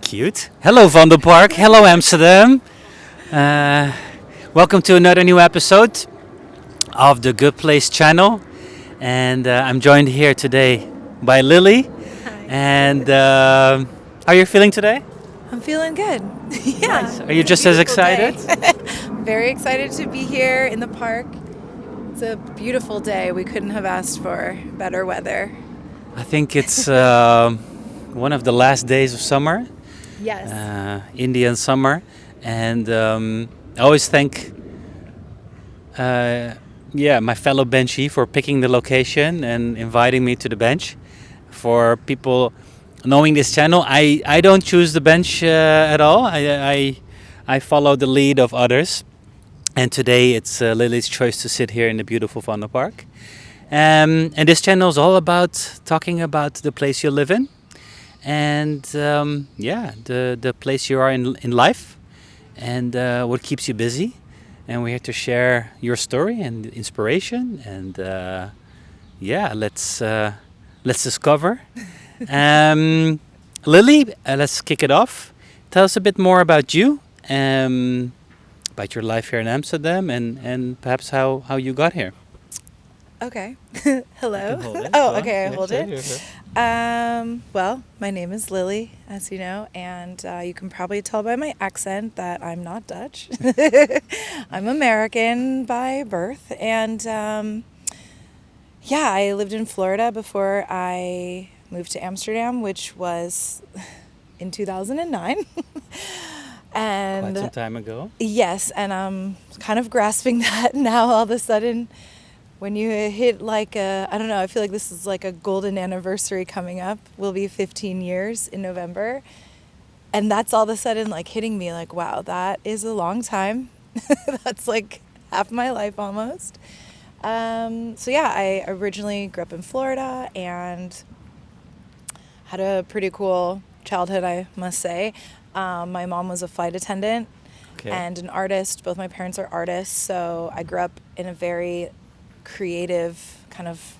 Cute. Hello, Van der Park. Hello, Amsterdam. Uh, Welcome to another new episode of the Good Place channel. And I'm joined here today by Lily. Hi. And how are you feeling today? I'm feeling good. Yeah. Nice. Are you It's a just as beautiful excited? day. Very excited to be here in the park. It's a beautiful day. We couldn't have asked for better weather. I think it's one of the last days of summer, Yes. Indian summer. And I always thank my fellow benchie for picking the location and inviting me to the bench. For people knowing this channel, I don't choose the bench at all. I follow the lead of others. And today it's Lily's choice to sit here in the beautiful Van der Park. And this channel is all about talking about the place you live in. And the place you are in life. And what keeps you busy. And we're here to share your story and inspiration. And let's discover. Lily, let's kick it off. Tell us a bit more about you, about your life here in Amsterdam, and perhaps how you got here. Okay. Hello. Hold it. Oh, Go on. okay. I Yeah, hold sure, it. sure. Well, my name is Lily, as you know, and you can probably tell by my accent that I'm not Dutch. I'm American by birth, and I lived in Florida before I moved to Amsterdam, which was in 2009. And Quite some time ago. yes, and I'm kind of grasping that now all of a sudden. When you hit I don't know, I feel like this is like a golden anniversary coming up. Will be 15 years in November. And that's all of a sudden like hitting me like, wow, that is a long time. That's like half my life almost. I originally grew up in Florida and had a pretty cool childhood, I must say. My mom was a flight attendant and an artist. Both my parents are artists. So I grew up in a very creative kind of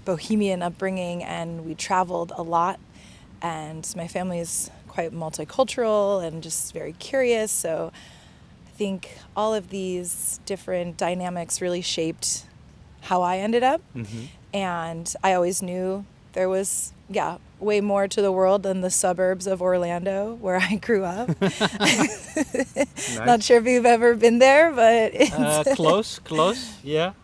bohemian upbringing, and we traveled a lot, and my family is quite multicultural and just very curious, so I think all of these different dynamics really shaped how I ended up. And I always knew there was way more to the world than the suburbs of Orlando where I grew up. Nice. Not sure if you've ever been there, but it's Close, yeah.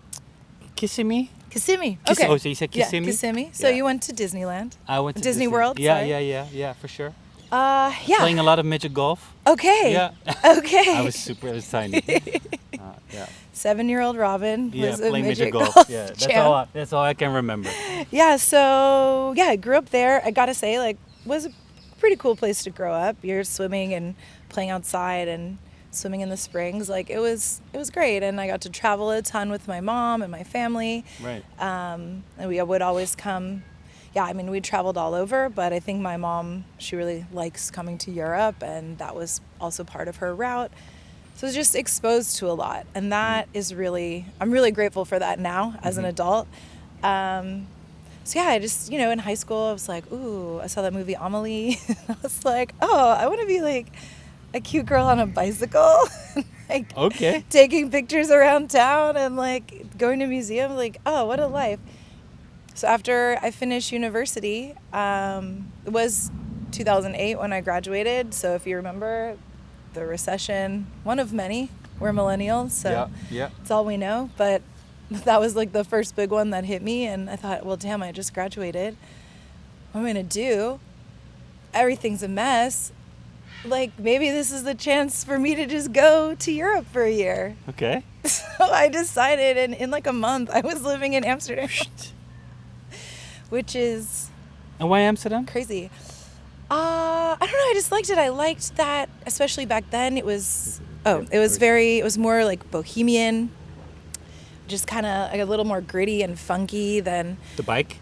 Kissimmee? Kissimmee. Okay. Okay. Oh, so you said Kissimmee? Yeah, Kissimmee. So Yeah. you went to Disneyland. I went to Disney World, Yeah, sorry. yeah, for sure. Yeah. Playing a lot of midget golf. Okay. Yeah. Okay. I was tiny. Yeah. 7-year-old Robin was a playing midget golf. golf Yeah, champ. that's all I can remember. Yeah. So I grew up there. I gotta say, was a pretty cool place to grow up. You're swimming and playing outside and swimming in the springs. It was great, and I got to travel a ton with my mom and my family. Right. And we would always come. Yeah, I mean, we traveled all over, but I think my mom, she really likes coming to Europe, and that was also part of her route. So I was just exposed to a lot, and that is really, I'm really grateful for that now as an adult. I just, in high school, I was like, ooh, I saw that movie Amelie. I was like, oh, I want to be like a cute girl on a bicycle, Okay. taking pictures around town and going to museums. Oh, what a life. So after I finished university, it was 2008 when I graduated. So if you remember the recession, one of many, we're millennials, so Yeah. it's all we know. But that was the first big one that hit me, and I thought, well, damn, I just graduated. What am I going to do? Everything's a mess. Maybe this is the chance for me to just go to Europe for a year. Okay. So I decided, and in a month, I was living in Amsterdam, which is And why Amsterdam? crazy. I don't know. I just liked it. I liked that, especially back then. It was more bohemian, just kind of a little more gritty and funky than. The bike?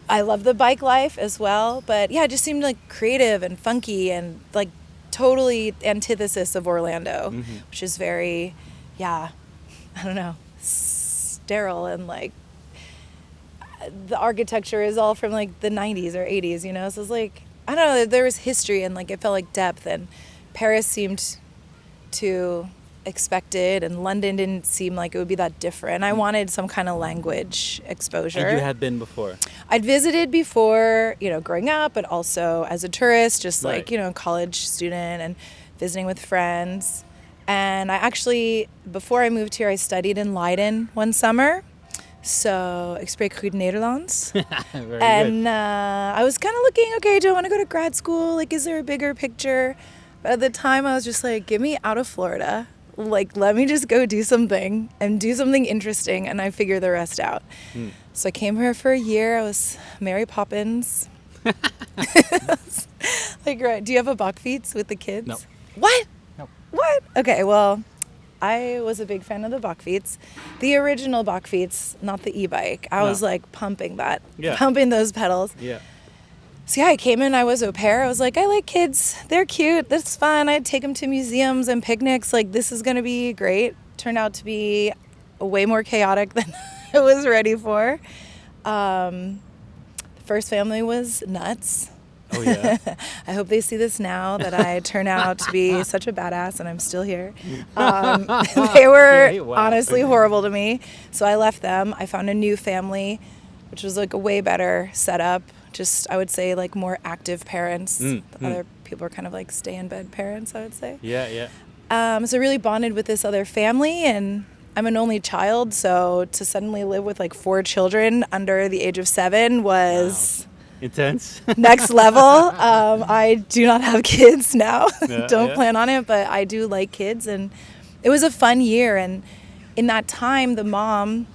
I love the bike life as well, but yeah, it just seemed creative and funky and totally antithesis of Orlando, which is very, I don't know, sterile, and the architecture is all from the 90s or 80s, so it's I don't know, there was history and like it felt like depth, and Paris seemed too expected and London didn't seem like it would be that different. I wanted some kind of language exposure. And you had been before? I'd visited before, growing up, but also as a tourist, just like, Right. college student and visiting with friends. And I actually, before I moved here, I studied in Leiden one summer. So, ik spreek goed Nederlands. Very And good. I was kind of looking, okay, do I want to go to grad school? Like, is there a bigger picture? But at the time, I was just like, get me out of Florida. Like, let me just go do something and do something interesting, and I figure the rest out. So I came here for a year. I was Mary Poppins. Like, right. Do you have a bakfiets with the kids? No. What? No. What? Okay, well, I was a big fan of the bakfiets. The original bakfiets, not the e-bike. I was like pumping that, pumping those pedals. Yeah. So yeah, I came in, I was au pair. I was like, I like kids. They're cute. That's fun. I'd take them to museums and picnics. Like, this is going to be great. Turned out to be way more chaotic than I was ready for. The first family was nuts. Oh, yeah? I hope they see this now, that I turn out to be such a badass and I'm still here. They were honestly horrible to me. So I left them. I found a new family, which was like a way better setup. Just, I would say, like more active parents. Other people are kind of like stay in bed parents, I would say. Yeah, yeah. So I really bonded with this other family, and I'm an only child. So to suddenly live with like 4 children under the age of 7 was... Wow. Intense. Next level. I do not have kids now. Don't Yeah. plan on it, but I do like kids, and it was a fun year. And in that time, the mom,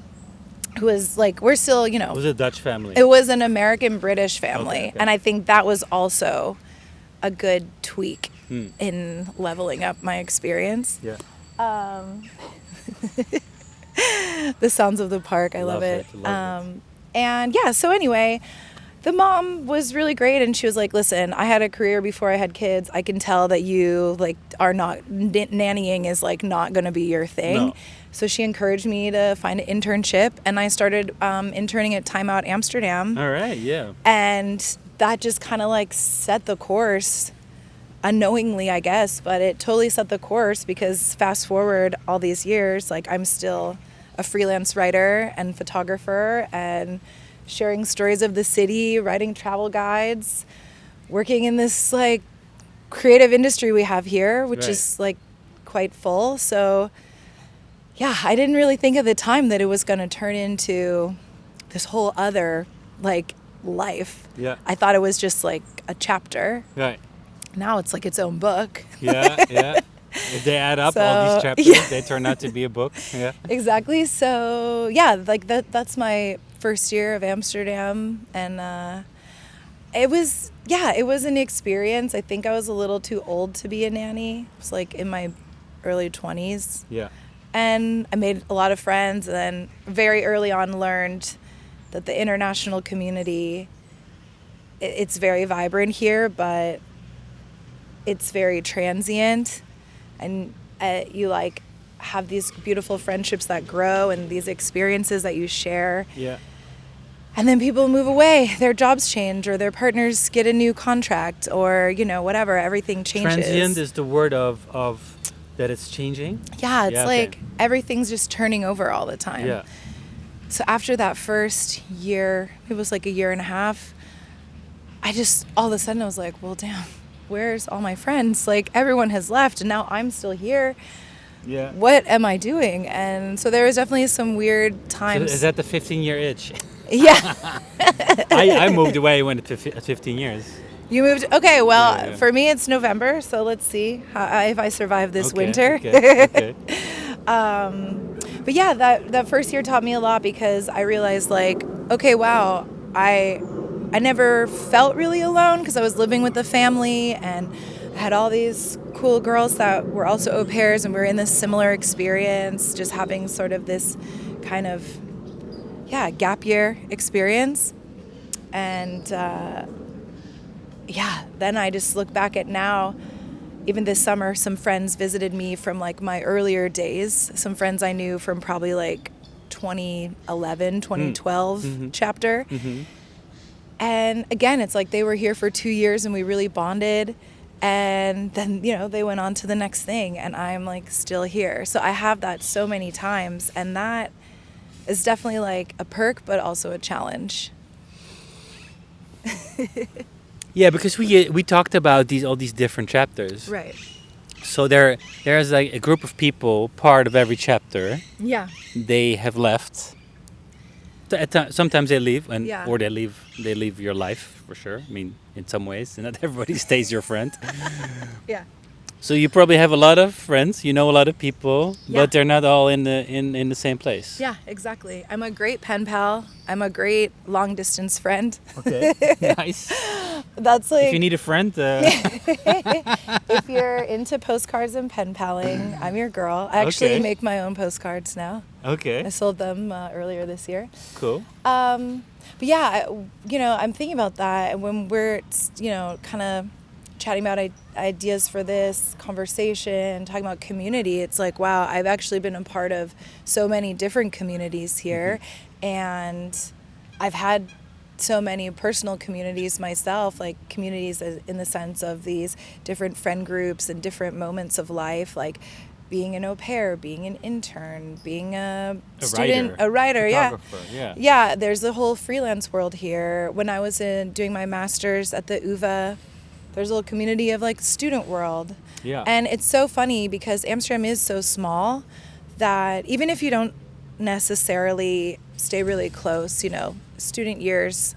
who was like, we're still, It was a Dutch family. it was an American-British family. Okay. And I think that was also a good tweak in leveling up my experience. Yeah. The sounds of the park, I love it. Love it. And yeah, so anyway, the mom was really great, and she was like, listen, I had a career before I had kids. I can tell that you like are not, nannying is like not going to be your thing. No. So she encouraged me to find an internship, and I started interning at Time Out Amsterdam. All right, yeah. And that just kind of like set the course, unknowingly, I guess, but it totally set the course, because fast forward all these years, like I'm still a freelance writer and photographer and sharing stories of the city, writing travel guides, working in this like creative industry we have here, which is like quite full. So yeah, I didn't really think at the time that it was going to turn into this whole other like life. Yeah. I thought it was just like a chapter. Right. Now it's like its own book. Yeah, yeah. If they add up all So, these chapters, yeah. they turn out to be a book. Yeah. Exactly. So yeah, like that's my first year of Amsterdam, and it was an experience. I think I was a little too old to be a nanny. I was like in my early 20s. Yeah. And I made a lot of friends, and then very early on learned that the international community, it's very vibrant here, but it's very transient, and you like have these beautiful friendships that grow and these experiences that you share. Yeah. And then people move away, their jobs change, or their partners get a new contract, or whatever, everything changes. Transient is the word of that it's changing. Yeah, it's Yeah, like okay. everything's just turning over all the time. Yeah. So after that first year, it was like a year and a half, I just, all of a sudden I was like, well, damn, where's all my friends? Like, everyone has left, and now I'm still here. Yeah. What am I doing? And so there was definitely some weird So times. is that the 15-year itch? Yeah. I moved away when at 15 years. You moved? Okay, well, Yeah. for me it's November, so let's see if I survive this Okay, winter. Okay. But yeah, that first year taught me a lot, because I realized like, okay, wow, I never felt really alone, because I was living with a family, and I had all these cool girls that were also au pairs, and we were in this similar experience, just having sort of this kind of, gap year experience. And then I just look back at now. Even this summer, some friends visited me from like my earlier days. Some friends I knew from probably like 2011, 2012 chapter. And again, it's like they were here for 2 years and we really bonded. And then, they went on to the next thing and I'm like still here. So I have that so many times. And that is definitely like a perk, but also a challenge. Yeah, because we talked about all these different chapters. Right. So there's like a group of people, part of every chapter. Yeah. They have left. Sometimes they leave, Yeah. or they leave your life for sure. I mean, in some ways, not everybody stays your friend. Yeah. So you probably have a lot of friends. You know a lot of people, Yeah. but they're not all in the same place. Yeah, exactly. I'm a great pen pal. I'm a great long distance friend. Okay. Nice. That's like If you need a friend, if you're into postcards and pen paling, I'm your girl. I actually Okay. make my own postcards now. okay, I sold them earlier this year. cool. But yeah, I'm thinking about that. And when we're, kind of chatting about ideas for this conversation, talking about community, it's like, wow, I've actually been a part of so many different communities here. And I've had so many personal communities myself, like communities in the sense of these different friend groups and different moments of life, like being an au pair, being an intern, being a student, a writer, photographer, yeah. Yeah, there's a whole freelance world here. When I was doing my master's at the UvA, there's a little community of like student world. Yeah. And it's so funny because Amsterdam is so small that even if you don't necessarily stay really close, student years,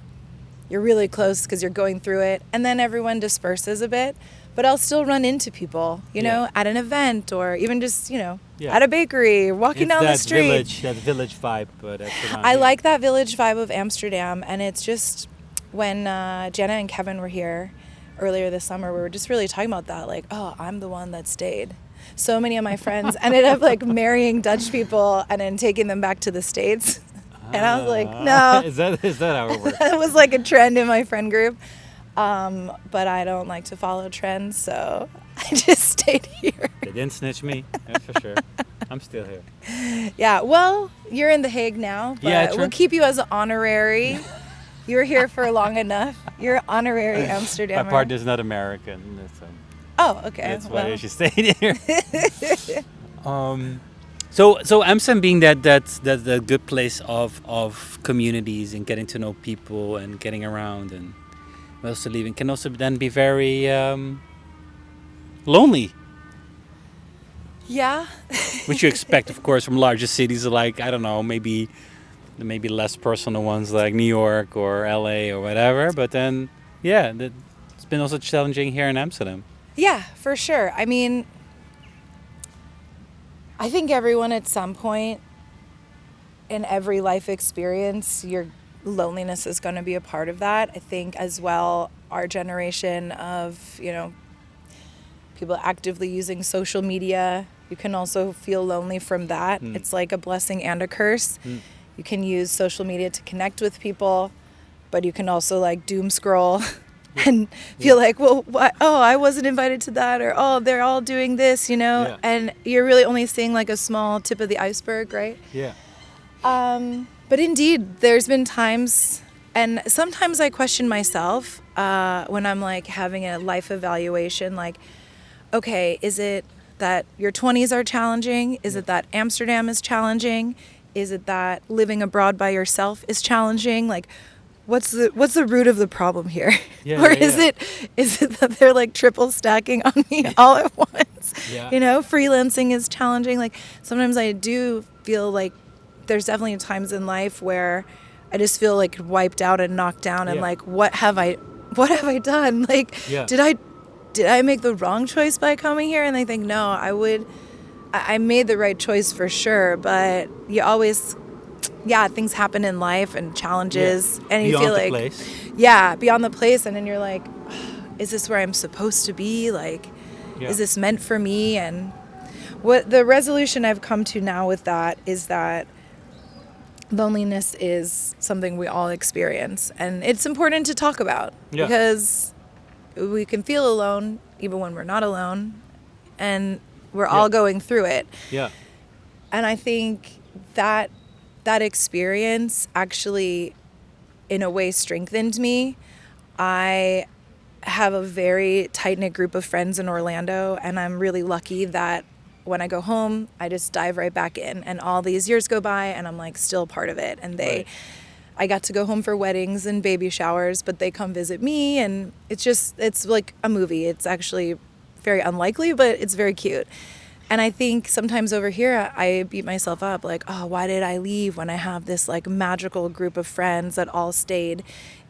you're really close because you're going through it, and then everyone disperses a bit. But I'll still run into people, at an event or even just, at a bakery, walking down the street. That village vibe. I like that village vibe of Amsterdam, and it's just when Jenna and Kevin were here earlier this summer, we were just really talking about that, like, oh, I'm the one that stayed. So many of my friends ended up like marrying Dutch people and then taking them back to the States. And I was like, no. Is that how it works? That was like a trend in my friend group. But I don't like to follow trends, so I just stayed here. They didn't snitch me, that's for sure. I'm still here. Yeah, well, you're in The Hague now, but Yeah, true. we'll keep you as an honorary. You were here for long enough. You're an honorary Amsterdammer. My partner's not American. Oh, okay. That's why she stayed here. So Amsterdam being that's the good place of communities and getting to know people and getting around and also leaving can also then be very lonely. Yeah. Which you expect, of course, from larger cities like, I don't know, maybe less personal ones like New York or LA or whatever. But then, yeah, it's been also challenging here in Amsterdam. Yeah, for sure. I mean, I think everyone at some point in every life experience, your loneliness is going to be a part of that. I think as well, our generation of, people actively using social media, you can also feel lonely from that. It's like a blessing and a curse. You can use social media to connect with people, but you can also like doom scroll and feel like, well, what? Oh, I wasn't invited to that, or oh, they're all doing this, Yeah. and you're really only seeing like a small tip of the iceberg, right? Yeah. But indeed, there's been times, and sometimes I question myself when I'm like having a life evaluation, like, okay, is it that your 20s are challenging? Is it that Amsterdam is challenging? Is it that living abroad by yourself is challenging? Like, what's the root of the problem here? Yeah, or yeah, is yeah. it that they're like triple stacking on me all at once? Yeah. Freelancing is challenging. Like sometimes I do feel like there's definitely times in life where I just feel like wiped out and knocked down and like, what have I done? Like, did I make the wrong choice by coming here? And I think, no, I made the right choice for sure. But you always, things happen in life and challenges. And you Beyond feel the like, place. beyond the place. And then you're like, is this where I'm supposed to be? Like, is this meant for me? And what the resolution I've come to now with that is that loneliness is something we all experience. And it's important to talk about because we can feel alone even when we're not alone. And we're all going through it. Yeah. And I think that experience actually in a way strengthened me. I have a very tight-knit group of friends in Orlando, and I'm really lucky that when I go home, I just dive right back in, and all these years go by and I'm like still part of it. And I got to go home for weddings and baby showers, but they come visit me, and it's like a movie. It's actually very unlikely, but it's very cute. And I think sometimes over here, I beat myself up like, oh, why did I leave when I have this like magical group of friends that all stayed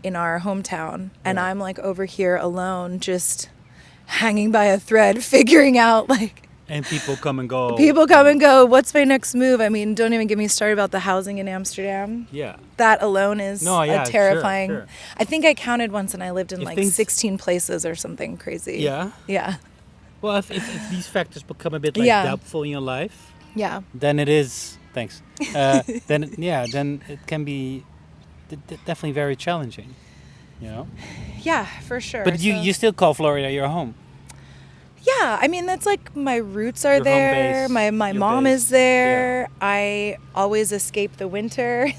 in our hometown? And I'm like over here alone, just hanging by a thread, figuring out like. And people come and go. People come and go. What's my next move? I mean, don't even get me started about the housing in Amsterdam. Yeah. That alone is a terrifying. Sure. I think I counted once and I lived in 16 places or something crazy. Yeah? Yeah. Well, if these factors become a bit doubtful in your life, then it is, thanks. Then it can be definitely very challenging, you know? Yeah, for sure. But you still call Florida your home? Yeah, I mean, that's like my roots are there. My mom base. is there. Yeah. I always escape the winter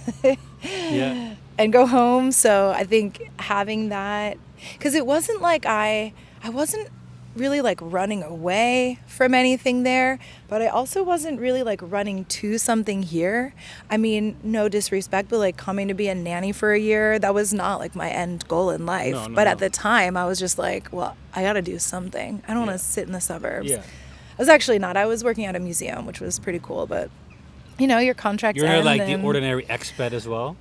Yeah. and go home. So I think having that, because it wasn't like I wasn't really like running away from anything there, but I also wasn't really like running to something here. I mean, no disrespect, but like coming to be a nanny for a year, that was not like my end goal in life. But at the time I was just like, well, I got to do something. I don't want to sit in the suburbs. Yeah. I was actually not. I was working at a museum, which was pretty cool, but you know, your contracts end. You're like the ordinary expat as well?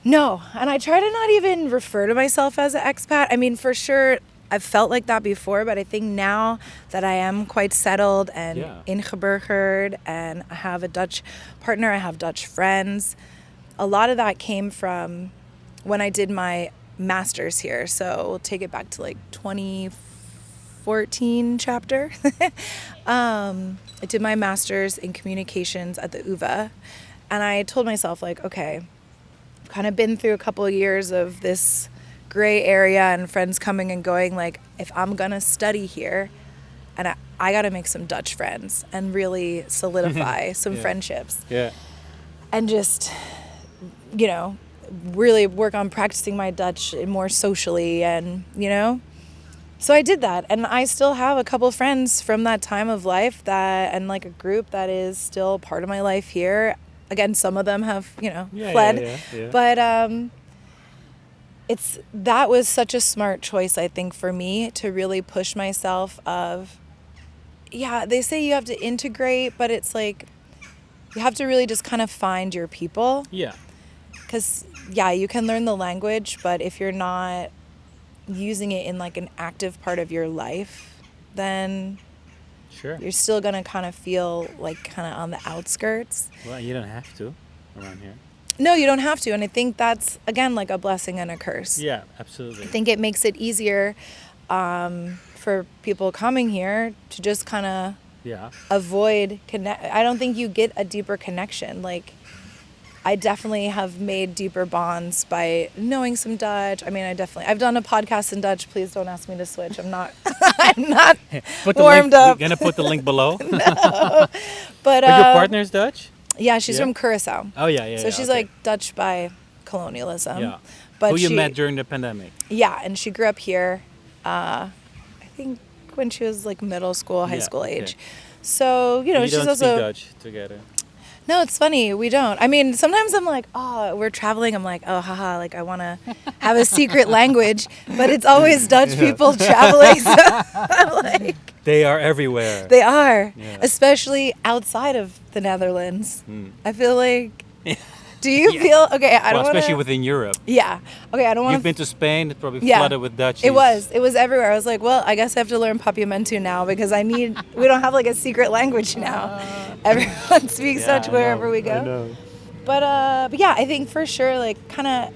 No, and I try to not even refer to myself as an expat. I mean, for sure, I've felt like that before, but I think now that I am quite settled and ingeburgerd, and I have a Dutch partner, I have Dutch friends, a lot of that came from when I did my master's here. So we'll take it back to like 2014 chapter. I did my master's in communications at the UvA, and I told myself like, okay, I've kind of been through a couple of years of this gray area and friends coming and going. Like, if I'm gonna study here, and I gotta make some Dutch friends and really solidify some friendships, and just, you know, really work on practicing my Dutch more socially, and you know, so I did that, and I still have a couple friends from that time of life and like a group that is still part of my life here. Again, some of them have, you know, fled, but that was such a smart choice, I think, for me to really push myself they say you have to integrate, but it's like you have to really just kind of find your people. Yeah. Because, you can learn the language, but if you're not using it in like an active part of your life, then you're still going to kind of feel like kind of on the outskirts. Well, you don't have to around here. No, you don't have to. And I think that's, again, like a blessing and a curse. Yeah, absolutely. I think it makes it easier for people coming here to just kind of avoid I don't think you get a deeper connection. Like, I definitely have made deeper bonds by knowing some Dutch. I mean, I've done a podcast in Dutch. Please don't ask me to switch. I'm not warmed up. We're going to put the link below. No. But your partner's Dutch? Yeah, she's from Curacao. Oh, yeah. So she's like Dutch by colonialism. Yeah. But who you met during the pandemic. Yeah, and she grew up here, I think when she was like middle school, high school age. So, you know, you she's don't also... speak Dutch together? No, it's funny. We don't. I mean, sometimes I'm like, oh, we're traveling. I'm like, oh, haha, like I want to have a secret language. But it's always Dutch people traveling. So I'm like... They are everywhere. They are, especially outside of the Netherlands. I feel like... Do you feel... Okay, I don't want to... Especially within Europe. Yeah. Okay, I don't want to... You've been to Spain. It's probably flooded with Dutch. It was everywhere. I was like, well, I guess I have to learn Papiamentu now because we don't have like a secret language now. Everyone speaks Dutch wherever we go. I know. But yeah, I think for sure, like, kind of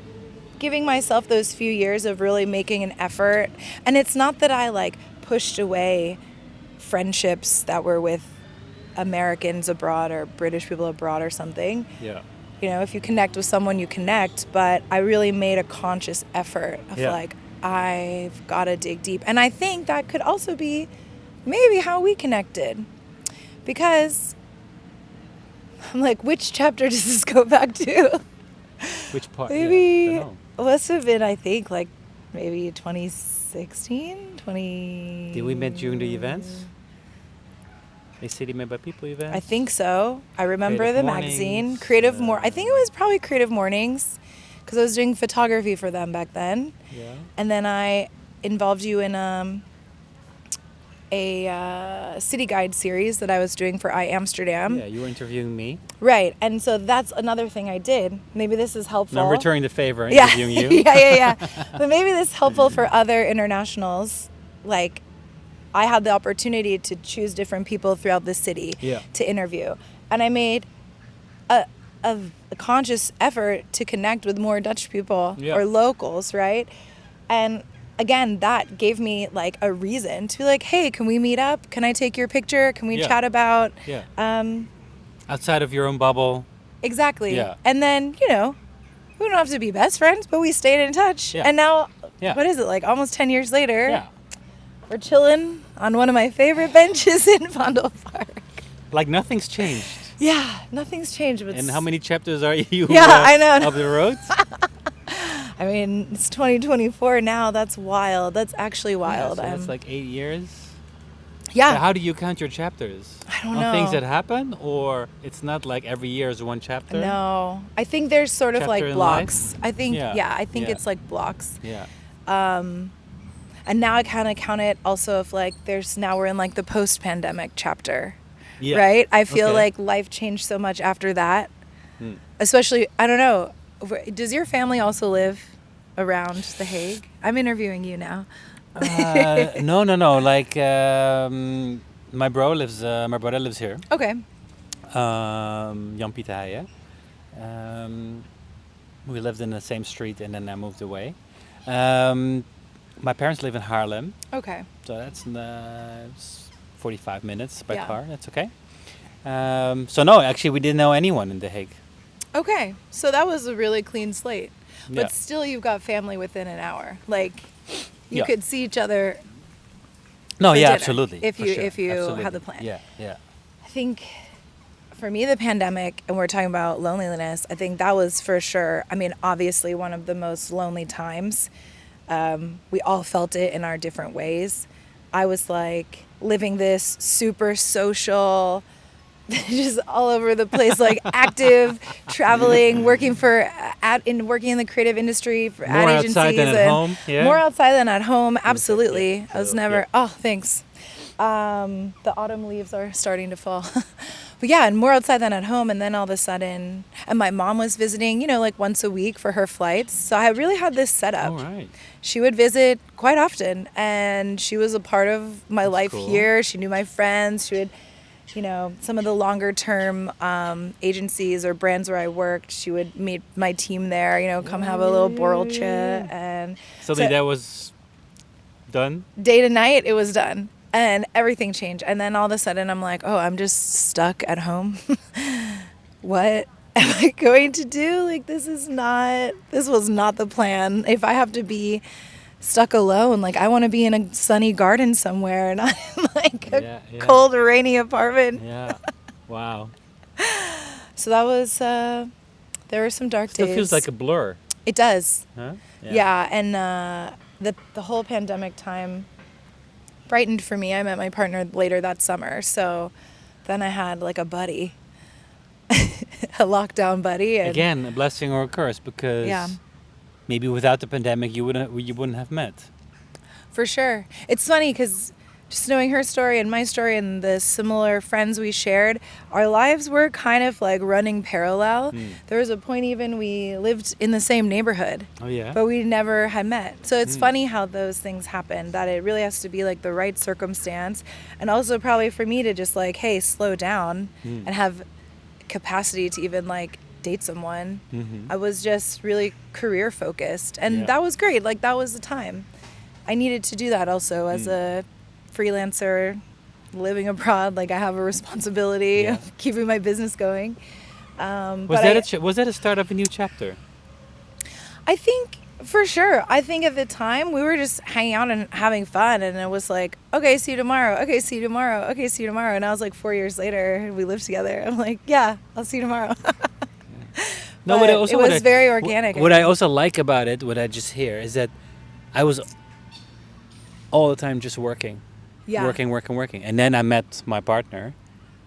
giving myself those few years of really making an effort. And it's not that I, like, pushed away friendships that were with Americans abroad or British people abroad or something. Yeah. You know, if you connect with someone, you connect. But I really made a conscious effort of like, I've got to dig deep. And I think that could also be maybe how we connected. Because I'm like, which chapter does this go back to? Which part? Maybe must have been, I think, like maybe 2016, 20... Did we meet during the events? A City Made by People event? I think so. I remember Creative the Mornings, magazine. I think it was probably Creative Mornings, because I was doing photography for them back then. Yeah. And then I involved you in a city guide series that I was doing for Amsterdam. Yeah, you were interviewing me. Right. And so that's another thing I did. Maybe this is helpful. And I'm returning the favor, interviewing you. Yeah. But maybe this is helpful for other internationals. Like, I had the opportunity to choose different people throughout the city to interview. And I made a conscious effort to connect with more Dutch people or locals, right? And again, that gave me like a reason to be like, hey, can we meet up? Can I take your picture? Can we chat about... outside of your own bubble. Exactly. Yeah. And then, we don't have to be best friends, but we stayed in touch. Yeah. And now, what is it, like almost 10 years later, we're chilling on one of my favorite benches in Vondel Park. Like nothing's changed. Yeah, nothing's changed. But and how many chapters are you I know. Up the road? I mean, it's 2024 now. That's wild. That's actually wild. So that's like 8 years? Yeah. So how do you count your chapters? I don't know. Things that happen? Or it's not like every year is one chapter? No. I think there's sort of like blocks. Life? I think, I think it's like blocks. Yeah. And now I kind of count it also if like we're in like the post-pandemic chapter. Yeah. Right? I feel like life changed so much after that. Especially, I don't know. Does your family also live around The Hague? I'm interviewing you now. No. Like my brother lives here. Okay. Jan Pieter Heijen. We lived in the same street, and then I moved away. My parents live in Haarlem. Okay. So that's it's 45 minutes by car. That's okay. So no, actually, we didn't know anyone in The Hague. Okay, so that was a really clean slate. But still, you've got family within an hour. Like, you could see each other. No, dinner absolutely. If you had the plan. Yeah. I think for me, the pandemic, and we're talking about loneliness, I think that was for sure, I mean, obviously one of the most lonely times. We all felt it in our different ways. I was like living this super social, just all over the place, like active, traveling, working in the creative industry for ad agencies. More outside than at home. Yeah. More outside than at home. Absolutely. I was never. Oh, thanks. The autumn leaves are starting to fall. But yeah, and more outside than at home. And then all of a sudden, and my mom was visiting, like once a week for her flights. So I really had this set up. All right. She would visit quite often, and she was a part of my life here. She knew my friends. She would, some of the longer term agencies or brands where I worked, she would meet my team there, come have a little borreltje. And so that was done? Day to night, it was done. And everything changed. And then all of a sudden I'm like, oh, I'm just stuck at home. What am I going to do? Like, this was not the plan. If I have to be stuck alone, like I want to be in a sunny garden somewhere, not in like a cold, rainy apartment. Yeah. Wow. So that was, there were some dark days. Still feels like a blur. It does. Huh? Yeah. And the whole pandemic time brightened for me. I met my partner later that summer. So then I had like a buddy, a lockdown buddy. And again, a blessing or a curse, because maybe without the pandemic, you wouldn't have met. For sure. It's funny because just knowing her story and my story and the similar friends we shared, our lives were kind of like running parallel. There was a point even we lived in the same neighborhood. Oh, yeah? But we never had met. So it's funny how those things happen, that it really has to be like the right circumstance. And also probably for me to just like, hey, slow down and have capacity to even like date someone. I was just really career focused. And that was great. Like that was the time. I needed to do that also as a freelancer living abroad. Like I have a responsibility of keeping my business going. Was that a start of a new chapter? I think for sure. I think at the time we were just hanging out and having fun, and it was like, okay, see you tomorrow. Okay, see you tomorrow. Okay, see you tomorrow. And I was like 4 years later, we lived together. I'm like, yeah, I'll see you tomorrow. No, but also it was very organic. What I also like about it, what I just hear, is that I was all the time just working. Yeah. Working. And then I met my partner,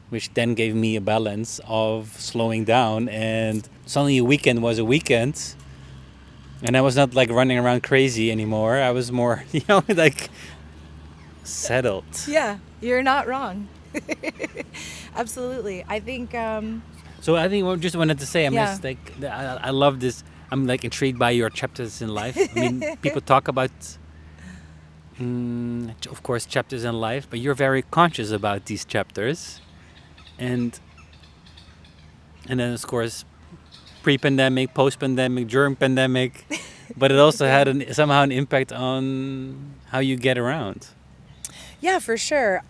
which then gave me a balance of slowing down. And suddenly a weekend was a weekend. And I was not like running around crazy anymore. I was more, like settled. Yeah, you're not wrong. Absolutely. I think... So I think I just wanted to say, Yeah. just like, I love this. I'm like intrigued by your chapters in life. I mean, people talk about, of course, chapters in life, but you're very conscious about these chapters. And then, of course, pre-pandemic, post-pandemic, during pandemic. But it also had somehow an impact on how you get around. Yeah, for sure.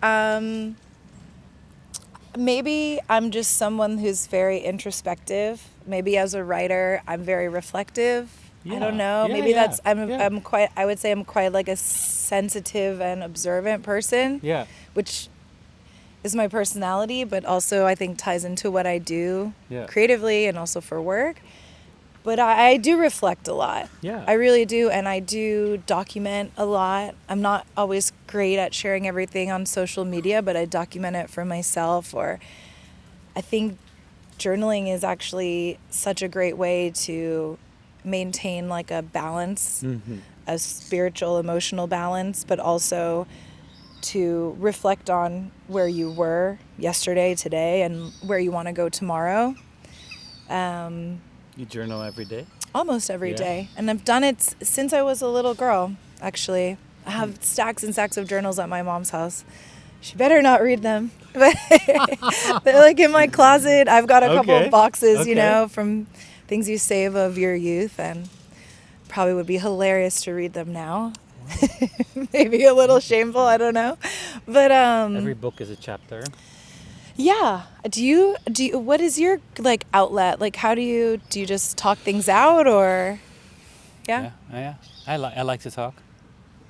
Maybe I'm just someone who's very introspective. Maybe as a writer, I'm very reflective. I don't know. Maybe that's I'm quite. I would say I'm quite like a sensitive and observant person. Yeah. Which is my personality, but also I think ties into what I do Yeah. creatively and also for work. But I do reflect a lot. Yeah. I really do, and I do document a lot. I'm not always great at sharing everything on social media, but I document it for myself. Or I think journaling is actually such a great way to maintain like a balance, a spiritual, emotional balance, but also to reflect on where you were yesterday, today, and where you want to go tomorrow. You journal every day? Almost every day. And I've done it since I was a little girl, actually. I have stacks and stacks of journals at my mom's house. She better not read them. But they're like in my closet. I've got a couple of boxes, from things you save of your youth, and probably would be hilarious to read them now. Maybe a little shameful, I don't know. But every book is a chapter. Yeah. Do you what is your like outlet? Like how do you just talk things out, or Yeah. I like to talk.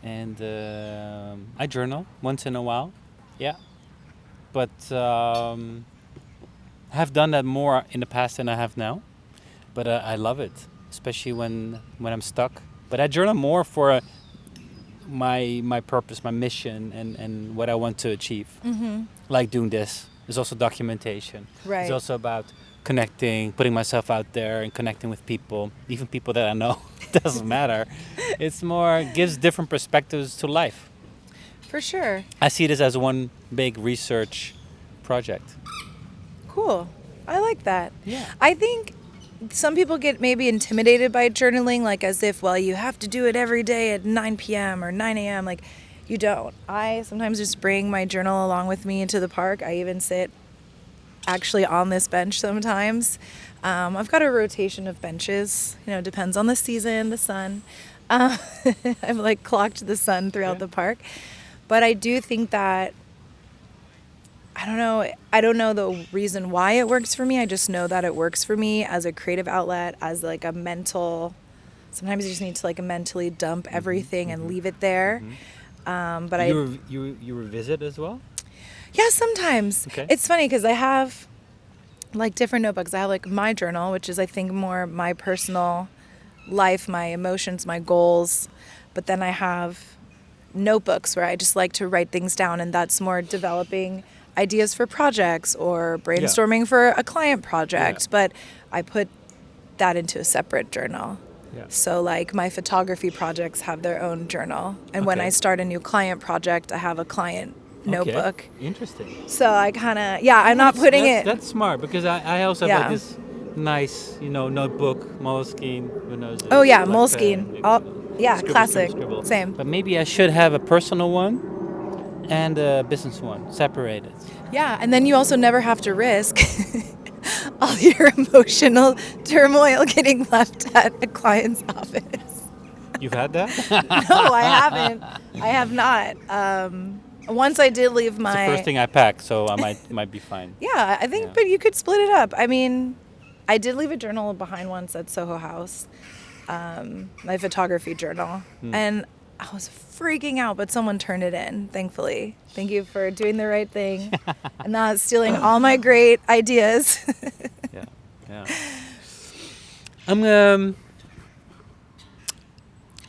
And I journal once in a while. Yeah. But I have done that more in the past than I have now. But I love it, especially when I'm stuck. But I journal more for my purpose, my mission, and what I want to achieve. Like doing this. There's also documentation. Right. It's also about connecting, putting myself out there and connecting with people, even people that I know. It doesn't matter. It's more, gives different perspectives to life. For sure. I see this as one big research project. Cool. I like that. Yeah. I think some people get maybe intimidated by journaling, like as if, well, you have to do it every day at 9 p.m. or 9 a.m. Like, you don't. I sometimes just bring my journal along with me into the park. I even sit actually on this bench sometimes. I've got a rotation of benches. Depends on the season, the sun. I've like clocked the sun throughout the park. But I do think that, I don't know the reason why it works for me. I just know that it works for me as a creative outlet, as like a mental, sometimes you just need to like mentally dump everything and leave it there. But you revisit as well? Yeah, sometimes. Okay. It's funny because I have like different notebooks. I have like my journal, which is I think more my personal life, my emotions, my goals. But then I have notebooks where I just like to write things down, and that's more developing ideas for projects or brainstorming for a client project. But I put that into a separate journal. Yeah. So like my photography projects have their own journal. And when I start a new client project, I have a client notebook. Interesting. So I kind of, I'm not putting it. That's smart, because I also have like this nice, notebook, Moleskine. Oh yeah, black Moleskine. pen, Classic. scribble. Same. But maybe I should have a personal one and a business one, separated. Yeah, and then you also never have to risk all your emotional turmoil getting left at a client's office. You've had that? No, I haven't. I have not. Once I did leave my... It's the first thing I pack, so I might be fine. Yeah, I think, but you could split it up. I mean, I did leave a journal behind once at Soho House, my photography journal, and I was freaking out, but someone turned it in, thankfully. Thank you for doing the right thing and not stealing all my great ideas. Yeah. I'm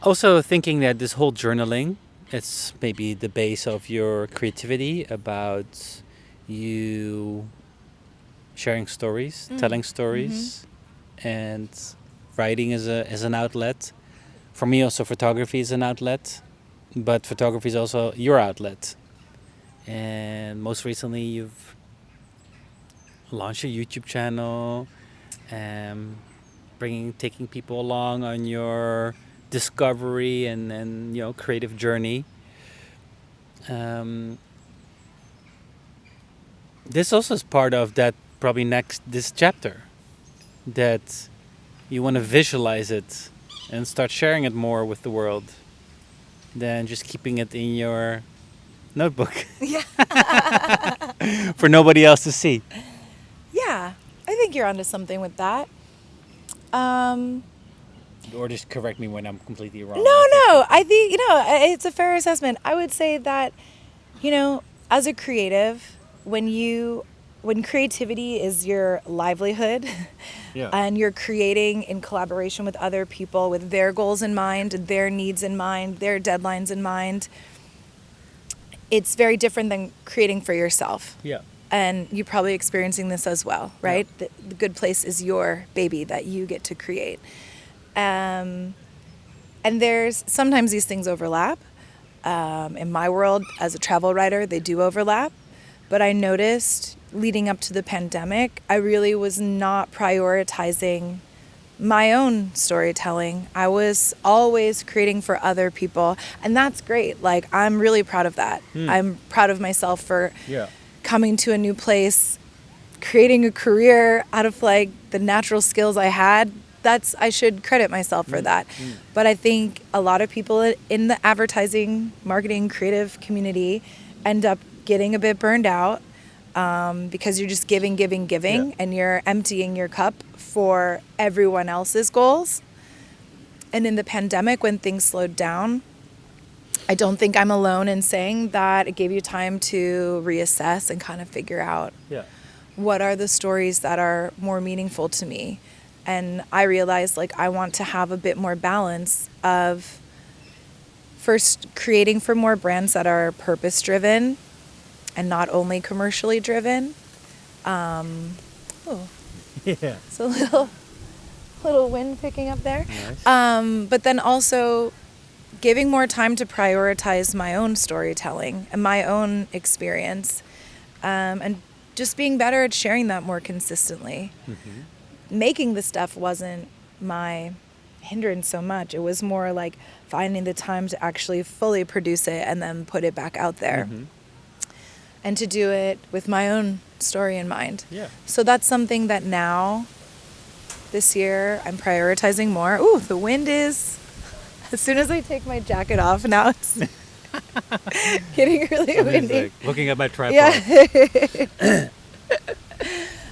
also thinking that this whole journaling, it's maybe the base of your creativity about you sharing stories, telling stories, and writing as an outlet. For me, also photography is an outlet, but photography is also your outlet. And most recently, you've launched a YouTube channel, taking people along on your discovery and creative journey. This also is part of that probably this chapter, that you want to visualize it and start sharing it more with the world than just keeping it in your notebook. Yeah. For nobody else to see. Yeah, I think you're onto something with that. Or just correct me when I'm completely wrong. No, I think, it's a fair assessment. I would say that, as a creative, when creativity is your livelihood, Yeah. and you're creating in collaboration with other people with their goals in mind, their needs in mind, their deadlines in mind, it's very different than creating for yourself. Yeah. And you're probably experiencing this as well, right? Yeah. The good place is your baby that you get to create. And sometimes these things overlap. In my world, as a travel writer, they do overlap. But I noticed leading up to the pandemic, I really was not prioritizing my own storytelling. I was always creating for other people. And that's great. Like, I'm really proud of that. I'm proud of myself for coming to a new place, creating a career out of like the natural skills I had. I should credit myself for that. But I think a lot of people in the advertising, marketing, creative community end up getting a bit burned out because you're just giving, and you're emptying your cup for everyone else's goals. And in the pandemic, when things slowed down, I don't think I'm alone in saying that it gave you time to reassess and kind of figure out what are the stories that are more meaningful to me. And I realized, like, I want to have a bit more balance of first creating for more brands that are purpose-driven and not only commercially driven. It's a little wind picking up there. Nice. But then also giving more time to prioritize my own storytelling and my own experience, and just being better at sharing that more consistently. Making the stuff wasn't my hindrance so much. It was more like finding the time to actually fully produce it and then put it back out there. And to do it with my own story in mind. Yeah. So that's something that now, this year, I'm prioritizing more. Ooh, the wind is... As soon as I take my jacket off, now it's getting really windy. Looking at my tripod. Yeah.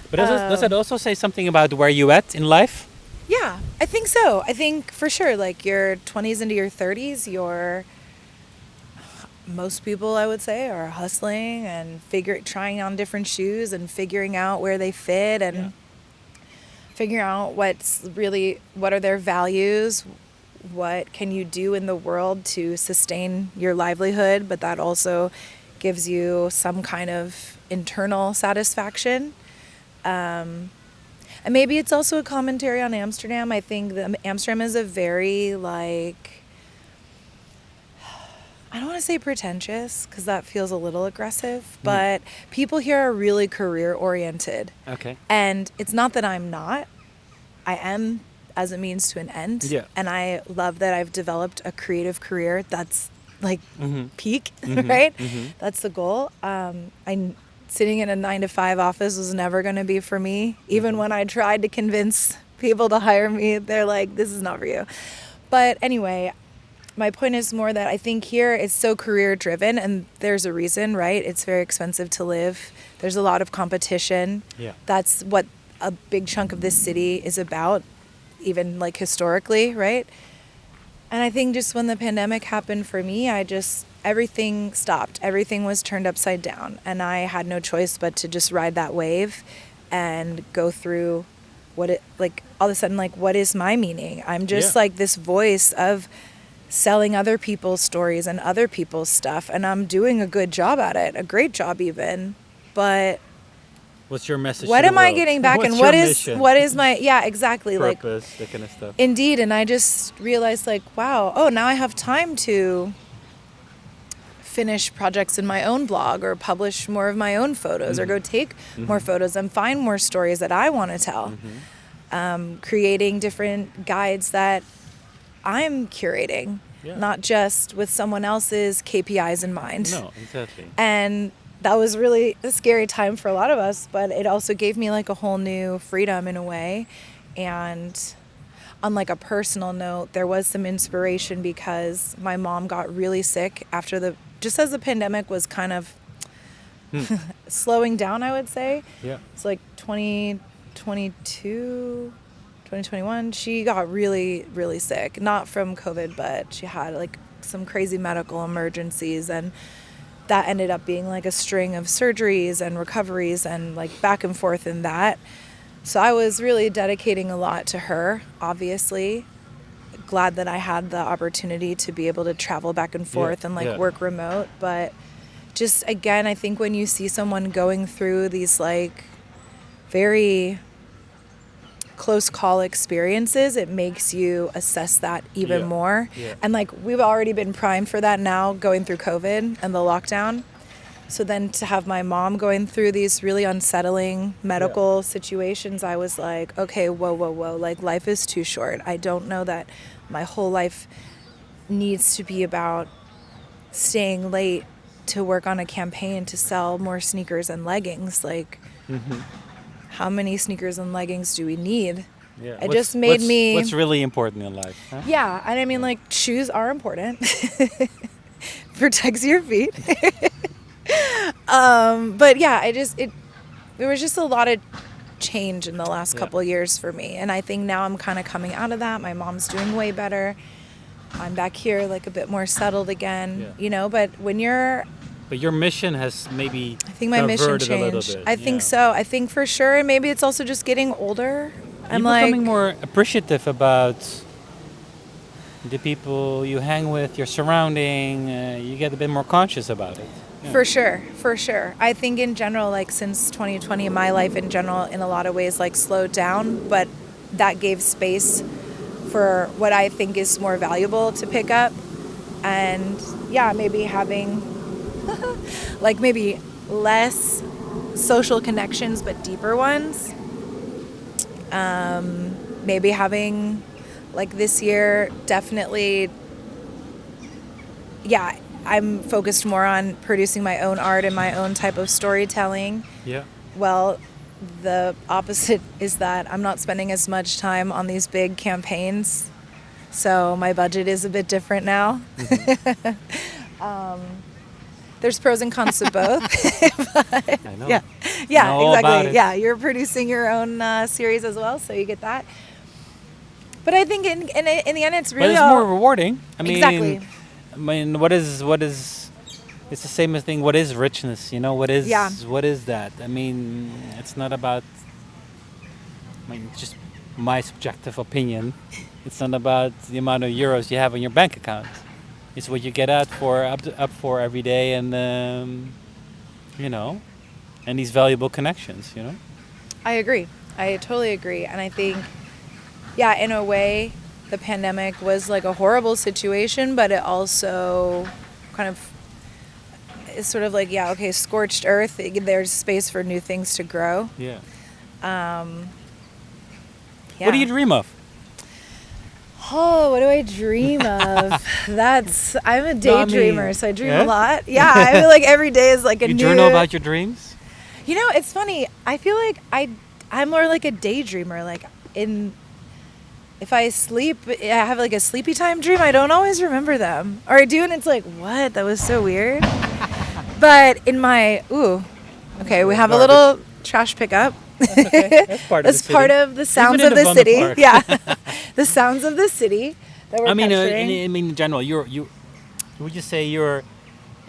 But does that also say something about where you at in life? Yeah, I think so. I think for sure, like your 20s into your 30s, most people, I would say, are hustling and trying on different shoes and figuring out where they fit and figuring out what are their values, what can you do in the world to sustain your livelihood, but that also gives you some kind of internal satisfaction. And maybe it's also a commentary on Amsterdam. I think that Amsterdam is a very, like, I don't want to say pretentious because that feels a little aggressive, but people here are really career oriented. Okay. And it's not that I'm not. I am as a means to an end. Yeah. And I love that I've developed a creative career that's like peak, right? That's the goal. Sitting in a 9-to-5 office was never going to be for me. Even when I tried to convince people to hire me, they're like, this is not for you. But anyway, my point is more that I think here it's so career driven, and there's a reason, right? It's very expensive to live. There's a lot of competition. Yeah. That's what a big chunk of this city is about, even like historically, right? And I think just when the pandemic happened for me, everything stopped. Everything was turned upside down. And I had no choice but to just ride that wave and go through all of a sudden, like, what is my meaning? I'm just Yeah. like this voice of selling other people's stories and other people's stuff, and I'm doing a good job at it, a great job even. But What's your message what to the am I world? getting back, What's and your what is mission? what is my exactly like Purpose, that kind of stuff. indeed. And I just realized, like, wow, oh, now I have time to finish projects in my own blog or publish more of my own photos or go take more photos and find more stories that I want to tell. Creating different guides that I'm curating, Yeah. not just with someone else's KPIs in mind. No, exactly. And that was really a scary time for a lot of us, but it also gave me like a whole new freedom in a way. And on like a personal note, there was some inspiration because my mom got really sick just as the pandemic was kind of slowing down, I would say. Yeah. It's like 2022, 2021, she got really, really sick. Not from COVID, but she had like some crazy medical emergencies, and that ended up being like a string of surgeries and recoveries and like back and forth in that. So I was really dedicating a lot to her, obviously. Glad that I had the opportunity to be able to travel back and forth and like work remote. But just again, I think when you see someone going through these like very close call experiences, it makes you assess that even more. Yeah. And like we've already been primed for that now going through COVID and the lockdown. So then to have my mom going through these really unsettling medical situations, I was like, okay, whoa. Like, life is too short. I don't know that my whole life needs to be about staying late to work on a campaign to sell more sneakers and leggings. Like, how many sneakers and leggings do we need? Yeah. It just made me... What's really important in life? Huh? Yeah, and I mean, like, shoes are important. Protects your feet. But yeah, there was just a lot of change in the last couple of years for me. And I think now I'm kind of coming out of that. My mom's doing way better. I'm back here like a bit more settled again, you know, but when you're... But your mission has maybe I think my mission changed. a little bit. I think so. I think for sure. And maybe it's also just getting older. You're becoming more appreciative about the people you hang with, your surrounding. You get a bit more conscious about it. Yeah. For sure. I think in general, like since 2020, my life in general, in a lot of ways, like slowed down, but that gave space for what I think is more valuable to pick up. And yeah, maybe having like maybe less social connections, but deeper ones. Maybe having like this year, definitely, yeah, I'm focused more on producing my own art and my own type of storytelling. Yeah. Well, the opposite is that I'm not spending as much time on these big campaigns. So my budget is a bit different now. There's pros and cons to both. But, I know. Yeah, exactly. Yeah, you're producing your own series as well, so you get that. But I think in the end, it's really But it's more rewarding. I mean, exactly. I mean, what is? It's the same as thing. What is richness? You know, what is that? I mean, it's not about. I mean, just my subjective opinion. It's not about the amount of euros you have on your bank account. It's what you get up for every day, and you know, and these valuable connections. You know. I agree. I totally agree, and I think, yeah, in a way, the pandemic was like a horrible situation, but it also kind of is sort of like, yeah, okay, scorched earth. There's space for new things to grow. Yeah. Yeah. What do you dream of? Oh, what do I dream of? I'm a daydreamer, so I dream a lot. Yeah, I feel like every day is like a new... You journal about your dreams? You know, it's funny. I feel like I'm more like a daydreamer. Like if I sleep, I have like a sleepy time dream, I don't always remember them. Or I do, and it's like, what? That was so weird. But in my... Okay, we have a little trash pickup. That's okay. That's part of the city. Part of the sounds of the city. Yeah, the sounds of the city that we're capturing. I mean, in general, would you say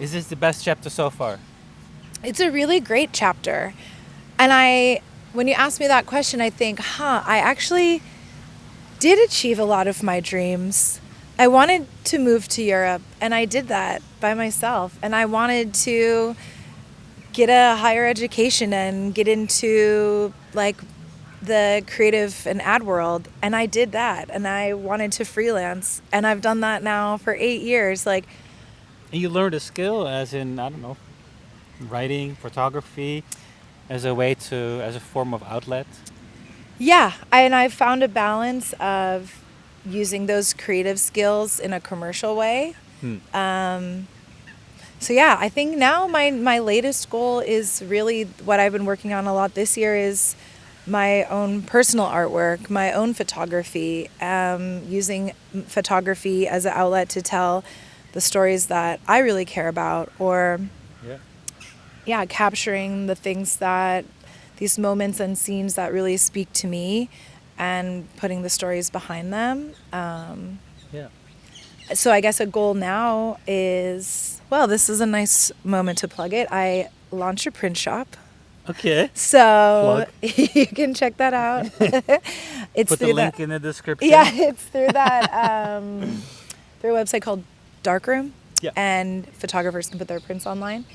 is this the best chapter so far? It's a really great chapter, and I when you ask me that question, I think, I actually did achieve a lot of my dreams. I wanted to move to Europe, and I did that by myself. And I wanted to get a higher education and get into like the creative and ad world, and I did that. And I wanted to freelance, and I've done that now for 8 years. Like, And you learned a skill, as in, I don't know, writing, photography, as a form of outlet. yeah, and I found a balance of using those creative skills in a commercial way. So yeah, I think now my latest goal is really what I've been working on a lot this year is my own personal artwork, my own photography, using photography as an outlet to tell the stories that I really care about, or capturing the things that these moments and scenes that really speak to me and putting the stories behind them. So I guess a goal now is, well, this is a nice moment to plug it. I launched a print shop. Okay. So you can check that out. It's Put the link in the description. Yeah, it's through that through a website called Darkroom. Yeah. And photographers can put their prints online.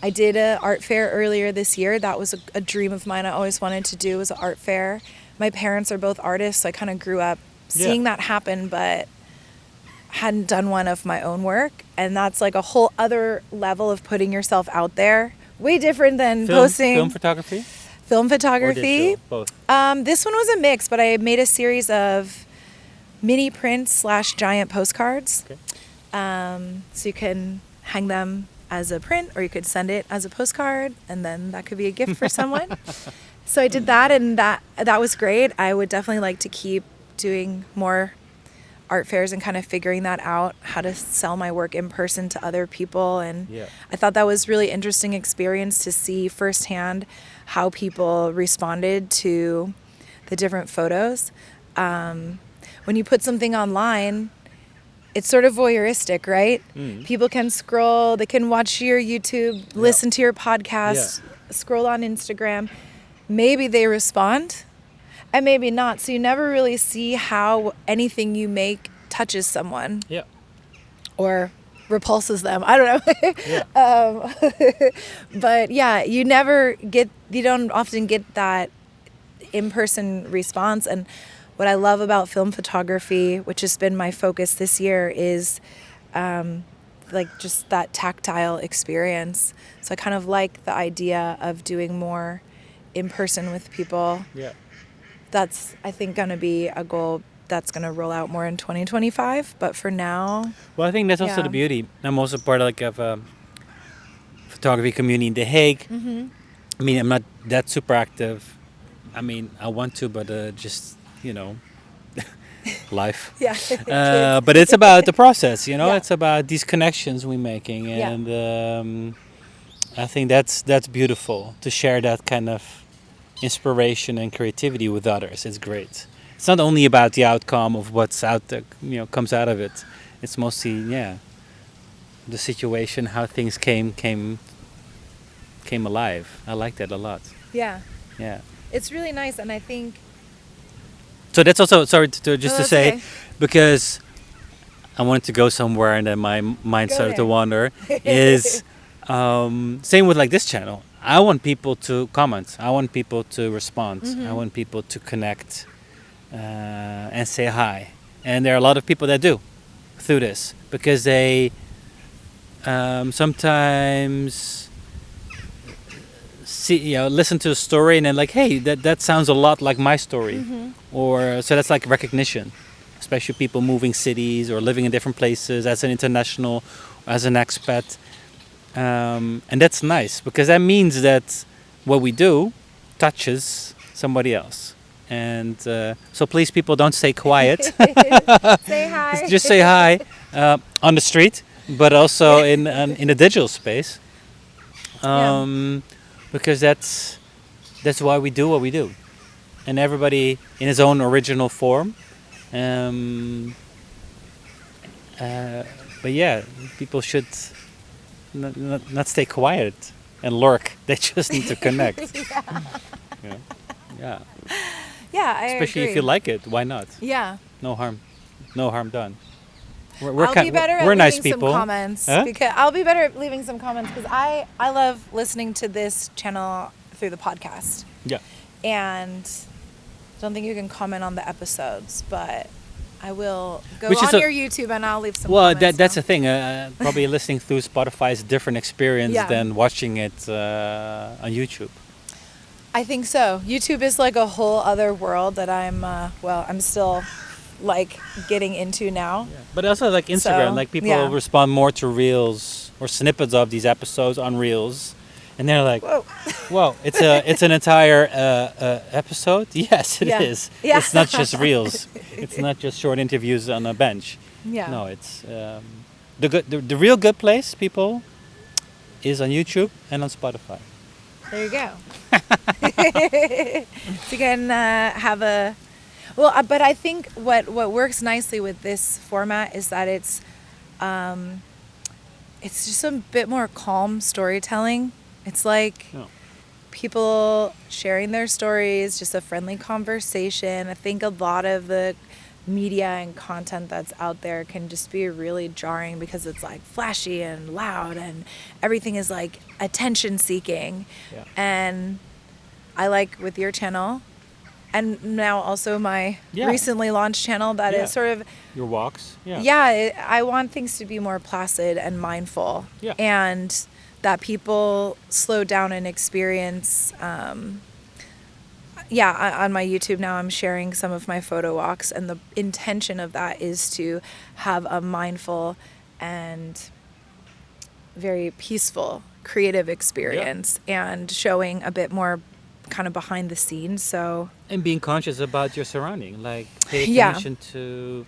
I did an art fair earlier this year. That was a dream of mine. I always wanted to do was an art fair. My parents are both artists, so I kind of grew up seeing that happen, but hadn't done one of my own work. And that's like a whole other level of putting yourself out there. Way different than posting. Film photography? Film photography. Or digital, both? This one was a mix, but I made a series of mini prints / giant postcards. Okay. So you can hang them as a print, or you could send it as a postcard, and then that could be a gift for someone. So I did that, and that was great. I would definitely like to keep doing more art fairs and kind of figuring that out, how to sell my work in person to other people. And I thought that was really interesting experience to see firsthand how people responded to the different photos. When you put something online, it's sort of voyeuristic, right? People can scroll, they can watch your YouTube, listen to your podcast, scroll on Instagram. Maybe they respond, and maybe not. So you never really see how anything you make touches someone. Yeah. Or repulses them. I don't know. But yeah, you don't often get that in-person response. And what I love about film photography, which has been my focus this year, is like just that tactile experience. So I kind of like the idea of doing more in person with people. Yeah. That's, I think, going to be a goal that's going to roll out more in 2025. But for now... Well, I think that's also the beauty. I'm also part of a photography community in The Hague. Mm-hmm. I mean, I'm not that super active. I mean, I want to, but just, life. But it's about the process, It's about these connections we're making. And I think that's beautiful, to share that kind of inspiration and creativity with others. It's great. It's not only about the outcome of what's out there, comes out of it. It's mostly the situation, how things came alive. I like that a lot. Yeah It's really nice. And I think so that's also, sorry to say, because I wanted to go somewhere and then my mind started to wander, is same with like this channel. I want people to comment. I want people to respond. I want people to connect and say hi. And there are a lot of people that do through this, because they sometimes listen to a story and then like, hey, that sounds a lot like my story. Or so that's like recognition, especially people moving cities or living in different places as an international, as an expat. And that's nice, because that means that what we do touches somebody else. And so please, people, don't stay quiet. Say hi. Just say hi on the street, but also in a digital space. Because that's why we do what we do. And everybody in his own original form. But yeah, people should not stay quiet and lurk. They just need to connect. Yeah. Yeah, I Especially agree. if you like it, why not? Yeah. No harm. No harm done. I'll be better at We're leaving nice some people. comments Huh? because I'll be better at leaving some comments because I love listening to this channel through the podcast. Yeah. And don't think you can comment on the episodes, but I will go Which is on your YouTube and I'll leave some Well, comments. that's the thing. Probably listening through Spotify is a different experience Yeah. than watching it on YouTube. I think so. YouTube is like a whole other world that I'm still like getting into now. Yeah. But also like Instagram, So, like people yeah. respond more to reels or snippets of these episodes on reels, and they're like, Whoa. "Whoa, it's an entire episode." Yes, it Yeah. is. Yeah. It's not just reels. It's not just short interviews on a bench. Yeah. No, it's the real good place, people, is on YouTube and on Spotify. There you go. So you can have a... Well, but I think what works nicely with this format is that it's just a bit more calm storytelling. It's like people sharing their stories, just a friendly conversation. I think a lot of the media and content that's out there can just be really jarring because it's like flashy and loud and everything is like attention seeking. Yeah. And I like with your channel and now also my Yeah. recently launched channel that Yeah. is sort of Your walks. I want things to be more placid and mindful. Yeah. And that people slow down and experience. On my YouTube now, I'm sharing some of my photo walks, and the intention of that is to have a mindful and very peaceful, creative experience and showing a bit more kind of behind the scenes. So And being conscious about your surrounding, like pay Yeah. attention to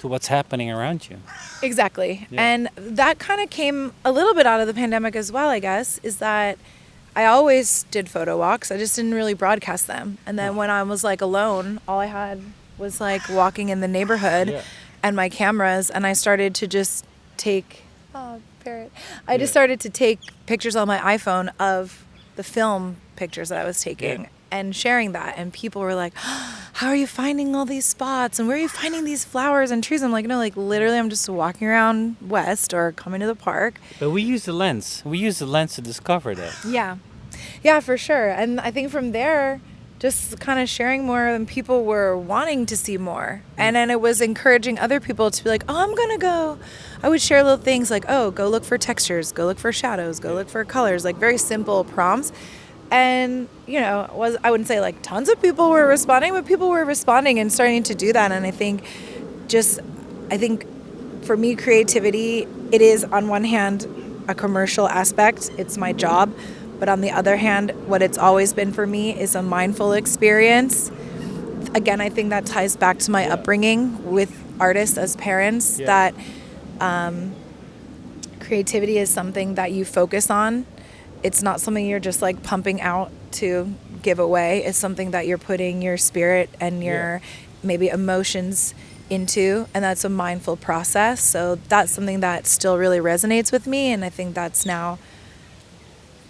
what's happening around you. exactly. Yeah. And that kind of came a little bit out of the pandemic as well, I guess, is that I always did photo walks. I just didn't really broadcast them. And then when I was like alone, all I had was like walking in the neighborhood Yeah. and my cameras. And I started to just take, parrot. I just Yeah. started to take pictures on my iPhone of the film pictures that I was taking Yeah. and sharing that. And people were like, how are you finding all these spots? And where are you finding these flowers and trees? I'm like, no, like literally I'm just walking around West or coming to the park. But we use the lens. We use the lens to discover that. Yeah. Yeah, for sure. And I think from there, just kind of sharing more and people were wanting to see more. And then it was encouraging other people to be like, oh, I'm going to go. I would share little things like, oh, go look for textures, go look for shadows, go look for colors, like very simple prompts. And, I wouldn't say like tons of people were responding, but people were responding and starting to do that. And I think for me, creativity, it is on one hand a commercial aspect. It's my job. But on the other hand, what it's always been for me is a mindful experience. Again, I think that ties back to my upbringing with artists as parents, that creativity is something that you focus on. It's not something you're just like pumping out to give away. It's something that you're putting your spirit and your maybe emotions into, and that's a mindful process. So that's something that still really resonates with me, and I think that's now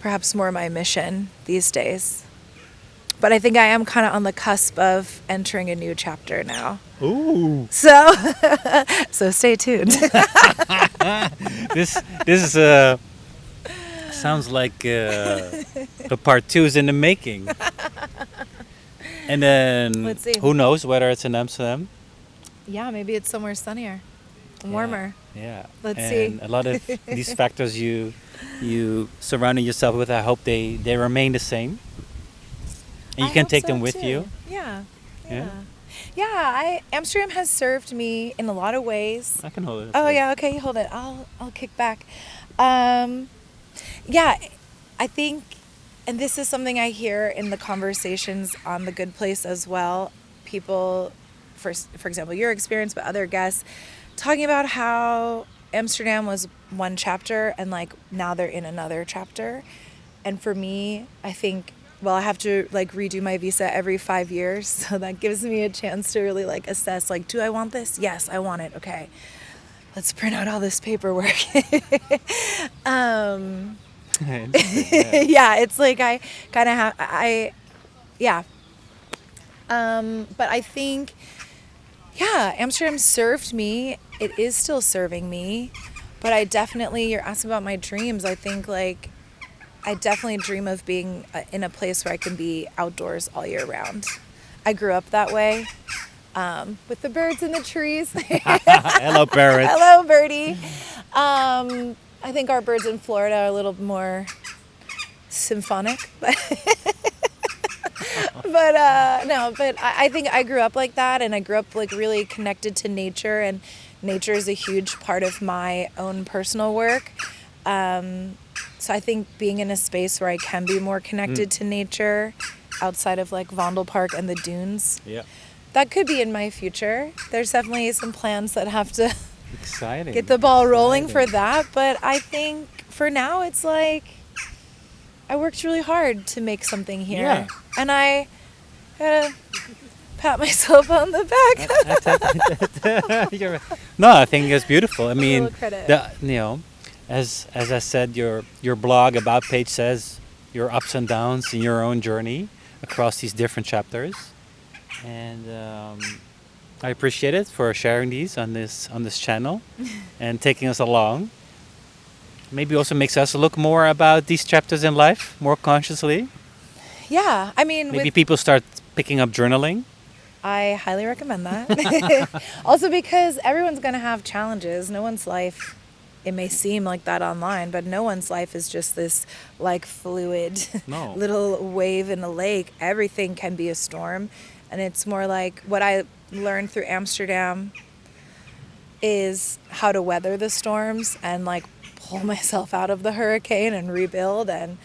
perhaps more my mission these days. But I think I am kind of on the cusp of entering a new chapter now. Ooh. So stay tuned. This is sounds like the part 2 is in the making. And then Let's see. who knows whether it's in Amsterdam. Yeah, maybe it's somewhere sunnier, warmer. Yeah. Let's and see. A lot of these factors you surrounding yourself with, I hope they remain the same. And you can take them with you. Yeah. Yeah? Yeah, Amsterdam has served me in a lot of ways. I can hold it. Oh yeah, okay, hold it. I'll kick back. Yeah, I think, and this is something I hear in the conversations on The Good Place as well. People, for example, your experience, but other guests, talking about how Amsterdam was one chapter and like now they're in another chapter. And for me, I think, well, I have to like redo my visa every 5 years. So that gives me a chance to really like assess, like, do I want this? Yes, I want it. Okay. Let's print out all this paperwork. Yeah, it's like I kind of have, But I think, yeah, Amsterdam served me. It is still serving me. But I definitely, you're asking about my dreams. I think, like, I definitely dream of being in a place where I can be outdoors all year round. I grew up that way, with the birds in the trees. Hello, parrot. Hello, birdie. I think our birds in Florida are a little more symphonic, but I think I grew up like that, and I grew up like really connected to nature, and nature is a huge part of my own personal work. So I think being in a space where I can be more connected to nature, outside of like Vondel Park and the dunes, that could be in my future. There's definitely some plans that have to Exciting. get the ball rolling for that. But I think for now, it's like I worked really hard to make something here. Yeah. And I gotta pat myself on the back. No, I think it's beautiful. I mean, little credit. as I said, your blog about page says your ups and downs in your own journey across these different chapters, and I appreciate it for sharing these on this channel and taking us along. Maybe also makes us look more about these chapters in life more consciously. Yeah, I mean, Maybe people start picking up journaling. I highly recommend that. Also because everyone's going to have challenges. No one's life, it may seem like that online, but no one's life is just this like fluid little wave in a lake. Everything can be a storm. And it's more like what I learned through Amsterdam is how to weather the storms and like pull myself out of the hurricane and rebuild. And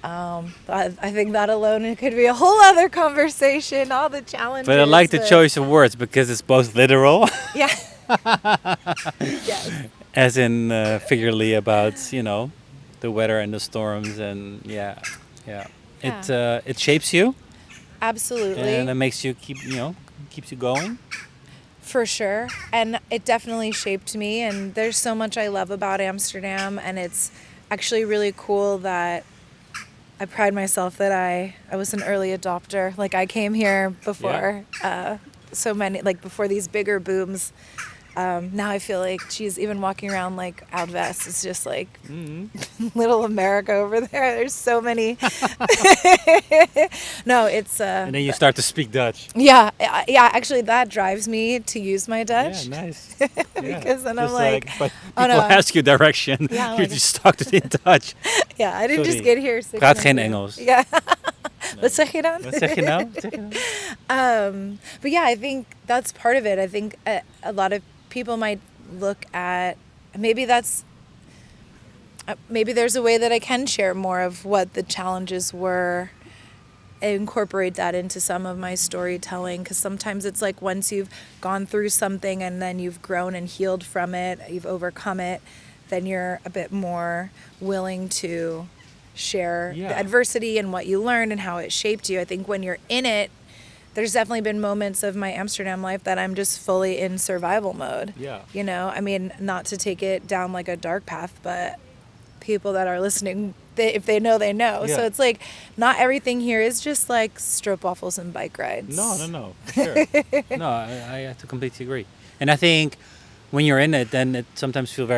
I think that alone, it could be a whole other conversation, all the challenges. But I like the choice of words because it's both literal. Yeah. Yes. As in figuratively about, the weather and the storms, and it shapes you. Absolutely. And it makes you keeps you going. For sure. And it definitely shaped me. And there's so much I love about Amsterdam. And it's actually really cool that I pride myself that I was an early adopter. Like I came here before so many, like before these bigger booms. Now I feel like, geez, even walking around like Oud-West, it's just like little America over there. There's so many. No, it's... and then you start to speak Dutch. Yeah, actually that drives me to use my Dutch. Yeah, nice. Because then just I'm like but oh, people no. ask you direction, Yeah, you like- just talk to in Dutch. Yeah, I didn't Sorry. just get here. Praat geen Engels. Yeah. Wat zeg je dan? Wat zeg je nou? But yeah, I think that's part of it. I think a lot of people might look at maybe there's a way that I can share more of what the challenges were, incorporate that into some of my storytelling, because sometimes it's like once you've gone through something and then you've grown and healed from it, you've overcome it, then you're a bit more willing to share the adversity and what you learned and how it shaped you. I think when you're in it, there's definitely been moments of my Amsterdam life that I'm just fully in survival mode. Yeah. I mean, not to take it down like a dark path, but people that are listening, if they know, they know. Yeah. So it's like, not everything here is just like stroopwafels and bike rides. No, for sure. No, I have to completely agree. And I think when you're in it, then it sometimes feels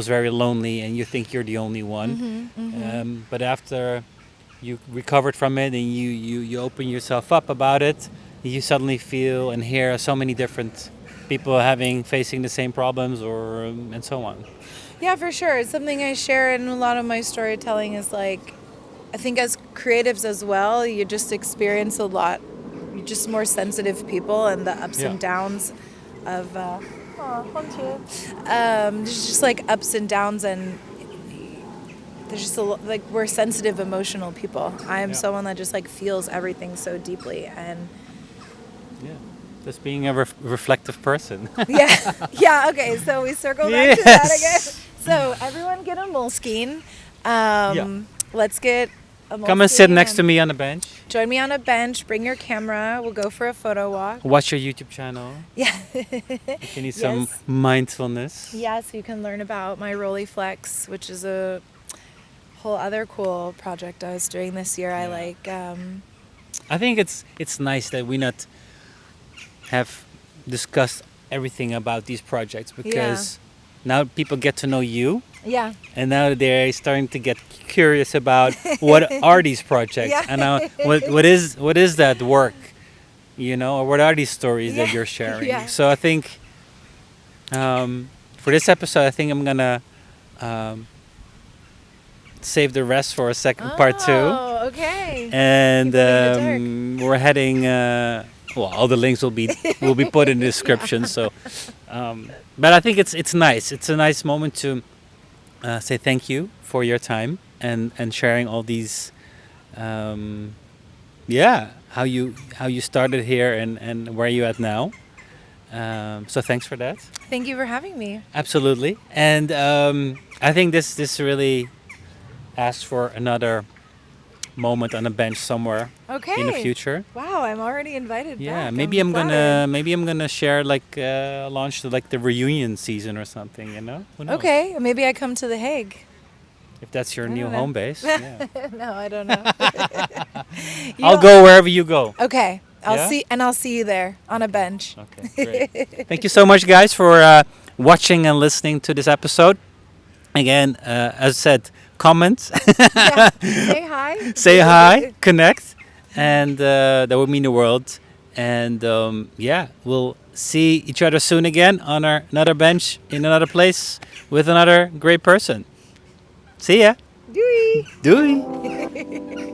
very lonely, and you think you're the only one. But after you recovered from it and you open yourself up about it, you suddenly feel and hear so many different people facing the same problems and so on. Yeah, for sure. It's something I share in a lot of my storytelling is like, I think as creatives as well, you just experience a lot. You're just more sensitive people, and the ups and downs of, there's just like ups and downs, and there's just like we're sensitive, emotional people. I am someone that just like feels everything so deeply, and just being a reflective person. Okay, so we circle back to that again. So everyone get a Moleskine. Let's get a Moleskine. Come and sit next to me on the bench. Join me on a bench. Bring your camera. We'll go for a photo walk. Watch your YouTube channel. Yeah. If you need some mindfulness. Yeah, so you can learn about my Rolly Flex, which is a whole other cool project I was doing this year. I like I think it's nice that we not have discussed everything about these projects, because now people get to know you, Yeah. and now they're starting to get curious about what are these projects, Yeah. and now what is that work, or what are these stories that Yeah. you're sharing. Yeah. So I think for this episode, I think I'm gonna save the rest for a second part two. Oh, okay. And Keep it in the we're heading. Well, all the links will be put in the description. So, but I think it's nice. It's a nice moment to say thank you for your time and sharing all these. How you started here and where you at now. So thanks for that. Thank you for having me. Absolutely. And I think this really asks for another moment on a bench somewhere Okay. in the future. Wow, I'm already invited Yeah, back. maybe I'm flattered. gonna share launch the reunion season or something. Who knows? Okay, maybe I come to The Hague. If that's your I new don't know. home base. Yeah. No, I don't know. I'll go wherever you go. Okay, Yeah? I'll see you there on a bench. Okay, great. Thank you so much, guys, for watching and listening to this episode. Again, as I said, comment, Yeah. Say hi. say hi, connect, and that would mean the world. And we'll see each other soon again on another bench in another place with another great person. See ya. Doei. Doei.